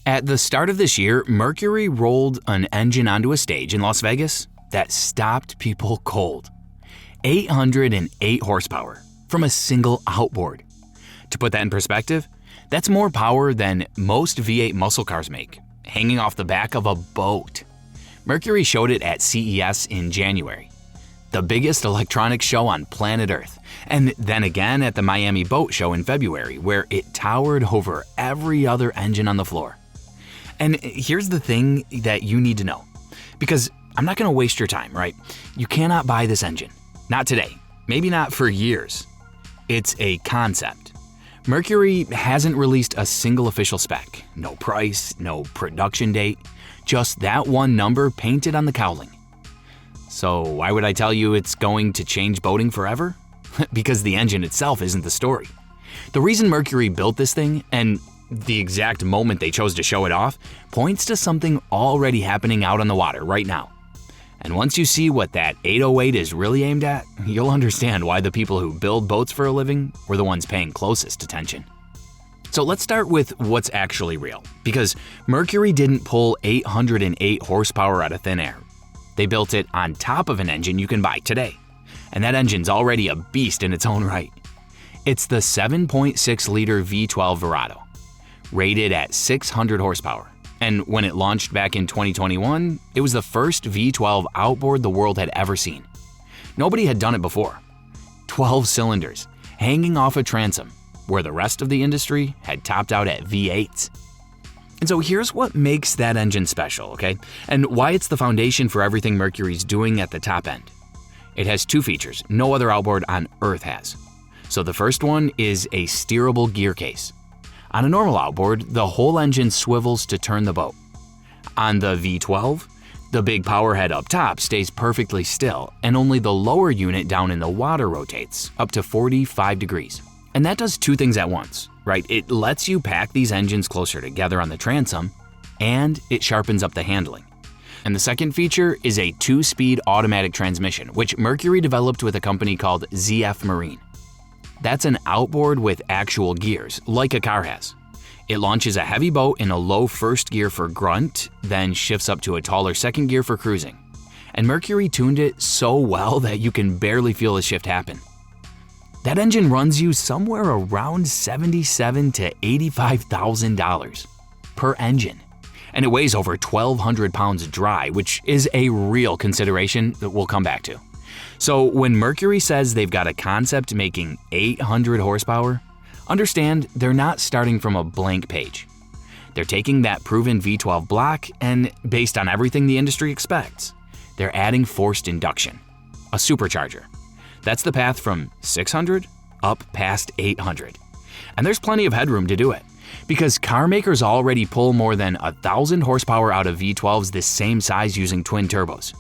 At the start of this year, Mercury rolled an engine onto a stage in Las Vegas that stopped people cold. 808 horsepower from a single outboard. To put that in perspective, that's more power than most V8 muscle cars make, hanging off the back of a boat. Mercury showed it at CES in January, the biggest electronics show on planet Earth, and then again at the Miami Boat Show in February, where it towered over every other engine on the floor. And here's the thing that you need to know, because I'm not going to waste your time, right? You cannot buy this engine. Not today. Maybe not for years. It's a concept. Mercury hasn't released a single official spec. No price, no production date, just that one number painted on the cowling. So why would I tell you it's going to change boating forever? Because the engine itself isn't the story. The reason Mercury built this thing, and the exact moment they chose to show it off, points to something already happening out on the water right now. And once you see what that 808 is really aimed at, you'll understand why the people who build boats for a living were the ones paying closest attention. So let's start with what's actually real, because Mercury didn't pull 808 horsepower out of thin air. They built it on top of an engine you can buy today, and that engine's already a beast in its own right. It's the 7.6-liter V12 Verado, rated at 600 horsepower. And when it launched back in 2021, it was the first V12 outboard the world had ever seen. Nobody had done it before. 12 cylinders, hanging off a transom, where the rest of the industry had topped out at V8s. And so here's what makes that engine special, okay? And why it's the foundation for everything Mercury's doing at the top end. It has two features no other outboard on Earth has. So the first one is a steerable gearcase. On a normal outboard, the whole engine swivels to turn the boat. On the V12, the big power head up top stays perfectly still, and only the lower unit down in the water rotates up to 45 degrees. And that does two things at once, right? It lets you pack these engines closer together on the transom, and it sharpens up the handling. And the second feature is a 2-speed automatic transmission, which Mercury developed with a company called ZF Marine. That's an outboard with actual gears, like a car has. It launches a heavy boat in a low first gear for grunt, then shifts up to a taller second gear for cruising. And Mercury tuned it so well that you can barely feel the shift happen. That engine runs you somewhere around $77,000 to $85,000 per engine. And it weighs over 1,200 pounds dry, which is a real consideration that we'll come back to. So when Mercury says they've got a concept making 800 horsepower, understand they're not starting from a blank page. They're taking that proven V12 block and, based on everything the industry expects, they're adding forced induction, a supercharger. That's the path from 600 up past 800. And there's plenty of headroom to do it, because car makers already pull more than 1,000 horsepower out of V12s this same size using twin turbos.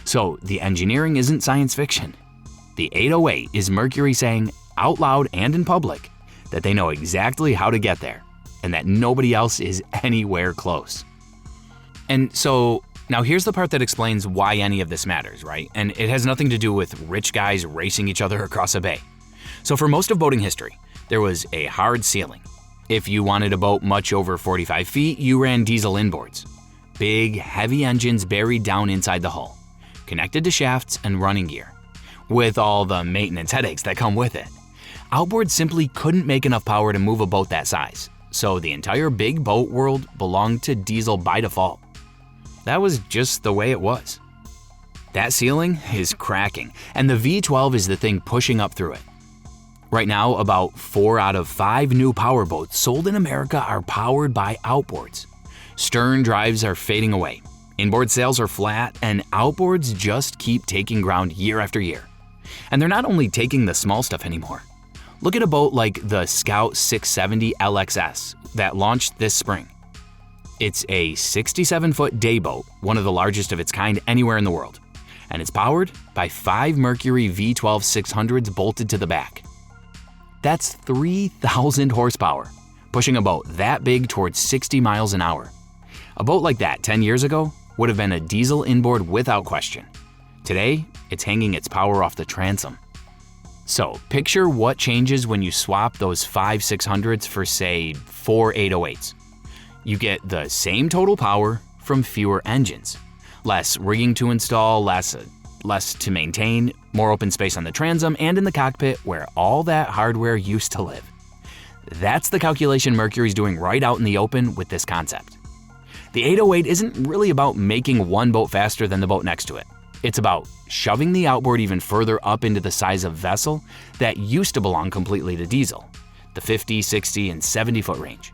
So the engineering isn't science fiction. The 808 is Mercury saying out loud and in public that they know exactly how to get there and that nobody else is anywhere close. And so now here's the part that explains why any of this matters, right? And it has nothing to do with rich guys racing each other across a bay. So for most of boating history, there was a hard ceiling. If you wanted a boat much over 45 feet, you ran diesel inboards. Big, heavy engines buried down inside the hull, connected to shafts and running gear, with all the maintenance headaches that come with it. Outboards simply couldn't make enough power to move a boat that size, so the entire big boat world belonged to diesel by default. That was just the way it was. That ceiling is cracking, and the V12 is the thing pushing up through it. Right now, about 4 out of 5 new powerboats sold in America are powered by outboards. Stern drives are fading away. Inboard sales are flat, and outboards just keep taking ground year after year. And they're not only taking the small stuff anymore. Look at a boat like the Scout 670 LXS that launched this spring. It's a 67-foot day boat, one of the largest of its kind anywhere in the world. And it's powered by 5 Mercury V12 600s bolted to the back. That's 3,000 horsepower, pushing a boat that big towards 60 miles an hour. A boat like that 10 years ago would have been a diesel inboard without question. Today, it's hanging its power off the transom. So picture what changes when you swap those 5 600s for, say, 4 808s. You get the same total power from fewer engines. Less rigging to install, less to maintain, more open space on the transom and in the cockpit where all that hardware used to live. That's the calculation Mercury's doing right out in the open with this concept. The 808 isn't really about making one boat faster than the boat next to it. It's about shoving the outboard even further up into the size of vessel that used to belong completely to diesel, the 50, 60, and 70-foot range.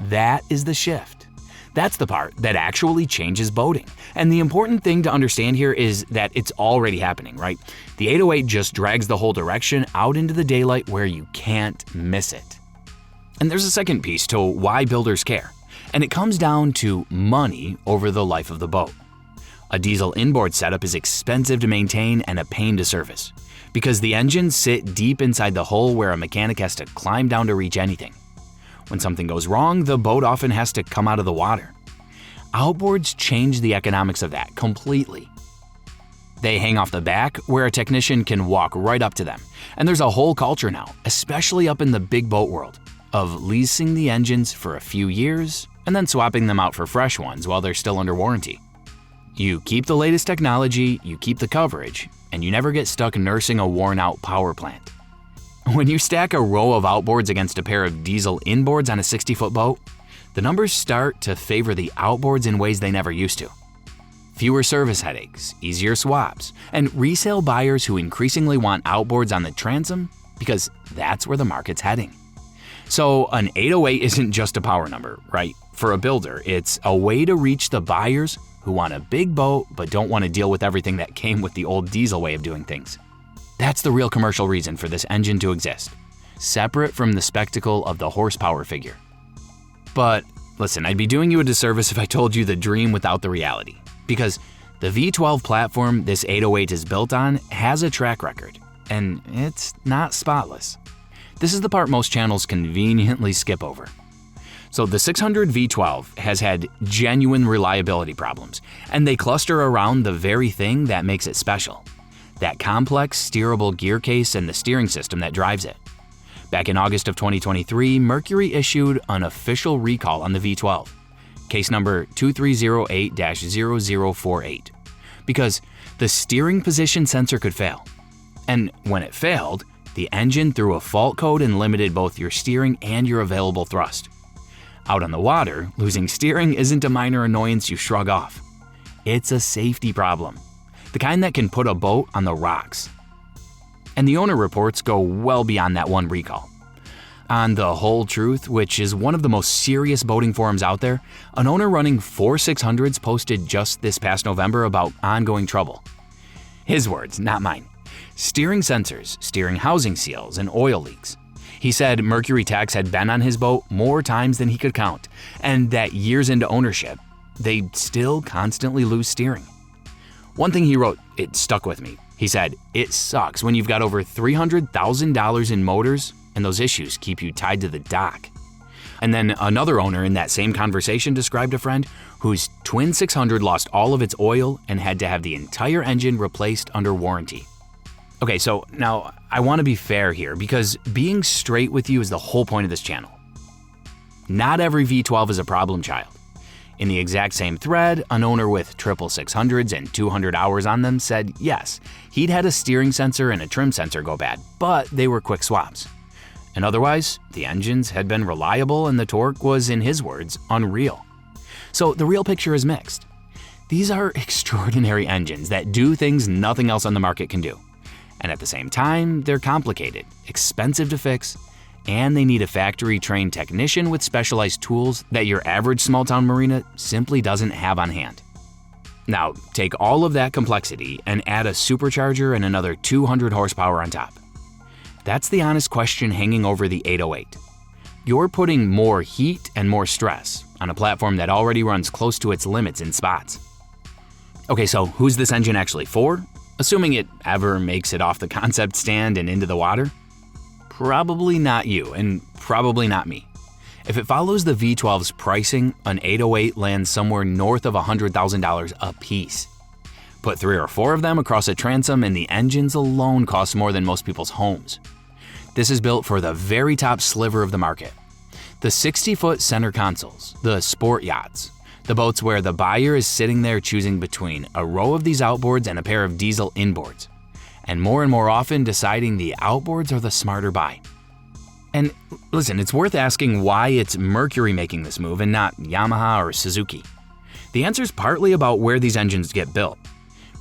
That is the shift. That's the part that actually changes boating. And the important thing to understand here is that it's already happening, right? The 808 just drags the whole direction out into the daylight where you can't miss it. And there's a second piece to why builders care, and it comes down to money over the life of the boat. A diesel inboard setup is expensive to maintain and a pain to service, because the engines sit deep inside the hull where a mechanic has to climb down to reach anything. When something goes wrong, the boat often has to come out of the water. Outboards change the economics of that completely. They hang off the back where a technician can walk right up to them, and there's a whole culture now, especially up in the big boat world, of leasing the engines for a few years and then swapping them out for fresh ones while they're still under warranty. You keep the latest technology, you keep the coverage, and you never get stuck nursing a worn-out power plant. When you stack a row of outboards against a pair of diesel inboards on a 60-foot boat, the numbers start to favor the outboards in ways they never used to. Fewer service headaches, easier swaps, and resale buyers who increasingly want outboards on the transom because that's where the market's heading. So an 808 isn't just a power number, right? For a builder, it's a way to reach the buyers who want a big boat but don't want to deal with everything that came with the old diesel way of doing things. That's the real commercial reason for this engine to exist, separate from the spectacle of the horsepower figure. But listen, I'd be doing you a disservice if I told you the dream without the reality, because the V12 platform this 808 is built on has a track record, and it's not spotless. This is the part most channels conveniently skip over. So the 600 V12 has had genuine reliability problems, and they cluster around the very thing that makes it special: that complex steerable gear case and the steering system that drives it. Back in August of 2023, Mercury issued an official recall on the V12, case number 2308-0048, because the steering position sensor could fail. And when it failed, the engine threw a fault code and limited both your steering and your available thrust. Out on the water, losing steering isn't a minor annoyance you shrug off. It's a safety problem, the kind that can put a boat on the rocks. And the owner reports go well beyond that one recall. On The Whole Truth, which is one of the most serious boating forums out there, an owner running 4 600s posted just this past November about ongoing trouble. His words, not mine. Steering sensors, steering housing seals, and oil leaks. He said Mercury techs had been on his boat more times than he could count, and that years into ownership, they still constantly lose steering. One thing he wrote, it stuck with me. He said, "It sucks when you've got over $300,000 in motors and those issues keep you tied to the dock." And then another owner in that same conversation described a friend whose twin 600 lost all of its oil and had to have the entire engine replaced under warranty. Okay, so now I want to be fair here because being straight with you is the whole point of this channel. Not every V12 is a problem child. In the exact same thread, an owner with triple 600s and 200 hours on them said yes, he'd had a steering sensor and a trim sensor go bad, but they were quick swaps. And otherwise, the engines had been reliable and the torque was, in his words, unreal. So the real picture is mixed. These are extraordinary engines that do things nothing else on the market can do. And at the same time, they're complicated, expensive to fix, and they need a factory-trained technician with specialized tools that your average small-town marina simply doesn't have on hand. Now, take all of that complexity and add a supercharger and another 200 horsepower on top. That's the honest question hanging over the 808. You're putting more heat and more stress on a platform that already runs close to its limits in spots. Okay, so who's this engine actually for? Assuming it ever makes it off the concept stand and into the water? Probably not you, and probably not me. If it follows the V12's pricing, an 808 lands somewhere north of $100,000 a piece. Put 3 or 4 of them across a transom and the engines alone cost more than most people's homes. This is built for the very top sliver of the market. The 60-foot center consoles, the sport yachts, the boats where the buyer is sitting there choosing between a row of these outboards and a pair of diesel inboards, and more often deciding the outboards are the smarter buy. And listen, it's worth asking why it's Mercury making this move and not Yamaha or Suzuki. The answer is partly about where these engines get built.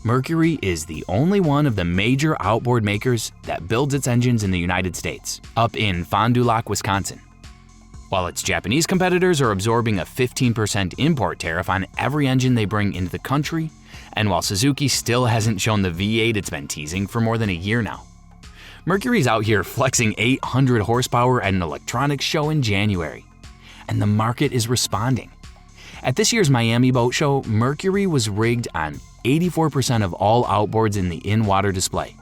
Mercury is the only one of the major outboard makers that builds its engines in the United States, up in Fond du Lac, Wisconsin. While its Japanese competitors are absorbing a 15% import tariff on every engine they bring into the country, and while Suzuki still hasn't shown the V8 it's been teasing for more than a year now. Mercury's out here flexing 800 horsepower at an electronics show in January, and the market is responding. At this year's Miami Boat Show, Mercury was rigged on 84% of all outboards in the in-water display.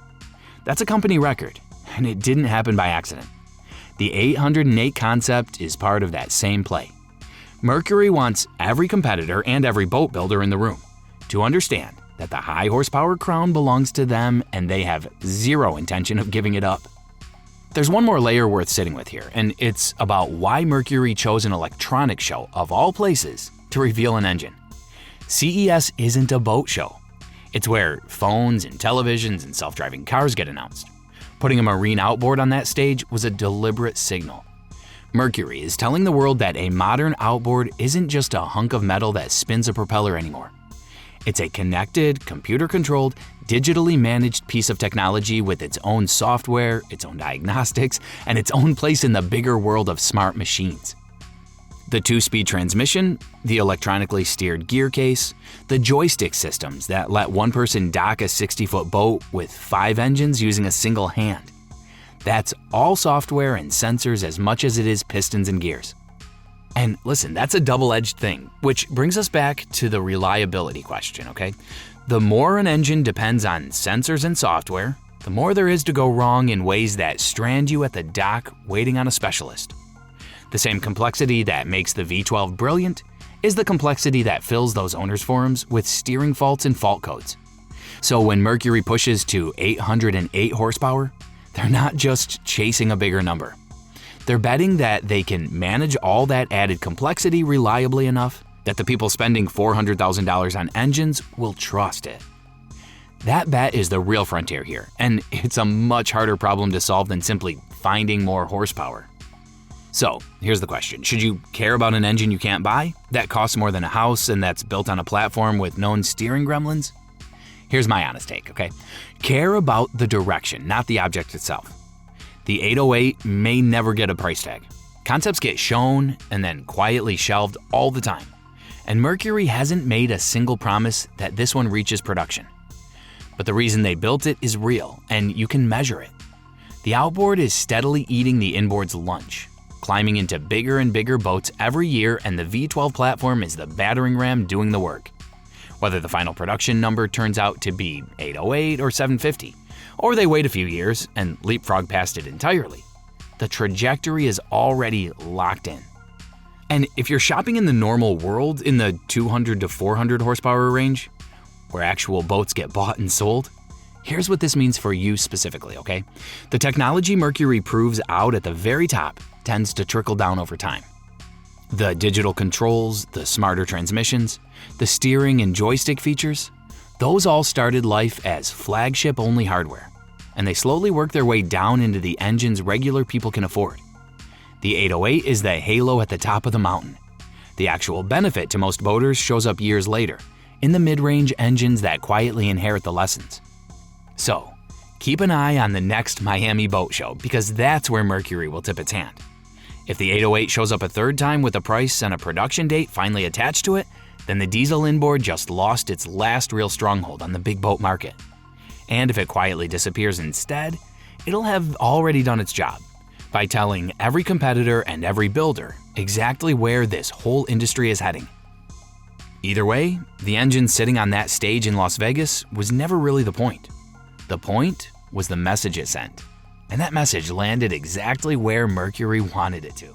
That's a company record, and it didn't happen by accident. The 808 concept is part of that same play. Mercury wants every competitor and every boat builder in the room to understand that the high horsepower crown belongs to them and they have zero intention of giving it up. There's one more layer worth sitting with here, and it's about why Mercury chose an electronics show of all places to reveal an engine. CES isn't a boat show. It's where phones and televisions and self-driving cars get announced. Putting a marine outboard on that stage was a deliberate signal. Mercury is telling the world that a modern outboard isn't just a hunk of metal that spins a propeller anymore. It's a connected, computer-controlled, digitally managed piece of technology with its own software, its own diagnostics, and its own place in the bigger world of smart machines. The 2-speed transmission, the electronically steered gearcase, the joystick systems that let one person dock a 60-foot boat with 5 engines using a single hand. That's all software and sensors as much as it is pistons and gears. And listen, that's a double-edged thing, which brings us back to the reliability question, okay? The more an engine depends on sensors and software, the more there is to go wrong in ways that strand you at the dock waiting on a specialist. The same complexity that makes the V12 brilliant is the complexity that fills those owners' forums with steering faults and fault codes. So when Mercury pushes to 808 horsepower, they're not just chasing a bigger number. They're betting that they can manage all that added complexity reliably enough that the people spending $400,000 on engines will trust it. That bet is the real frontier here, and it's a much harder problem to solve than simply finding more horsepower. So, here's the question. Should you care about an engine you can't buy, that costs more than a house, and that's built on a platform with known steering gremlins? Here's my honest take, okay? Care about the direction, not the object itself. The 808 may never get a price tag. Concepts get shown and then quietly shelved all the time. And Mercury hasn't made a single promise that this one reaches production. But the reason they built it is real, and you can measure it. The outboard is steadily eating the inboard's lunch, climbing into bigger and bigger boats every year, and the V12 platform is the battering ram doing the work. Whether the final production number turns out to be 808 or 750, or they wait a few years and leapfrog past it entirely, the trajectory is already locked in. And if you're shopping in the normal world, in the 200 to 400 horsepower range, where actual boats get bought and sold, here's what this means for you specifically, okay? The technology Mercury proves out at the very top tends to trickle down over time. The digital controls, the smarter transmissions, the steering and joystick features, those all started life as flagship-only hardware, and they slowly work their way down into the engines regular people can afford. The 808 is the halo at the top of the mountain. The actual benefit to most boaters shows up years later, in the mid-range engines that quietly inherit the lessons. So, keep an eye on the next Miami Boat Show, because that's where Mercury will tip its hand. If the 808 shows up a third time with a price and a production date finally attached to it, then the diesel inboard just lost its last real stronghold on the big boat market. And if it quietly disappears instead, it'll have already done its job by telling every competitor and every builder exactly where this whole industry is heading. Either way, the engine sitting on that stage in Las Vegas was never really the point. The point was the message it sent. And that message landed exactly where Mercury wanted it to.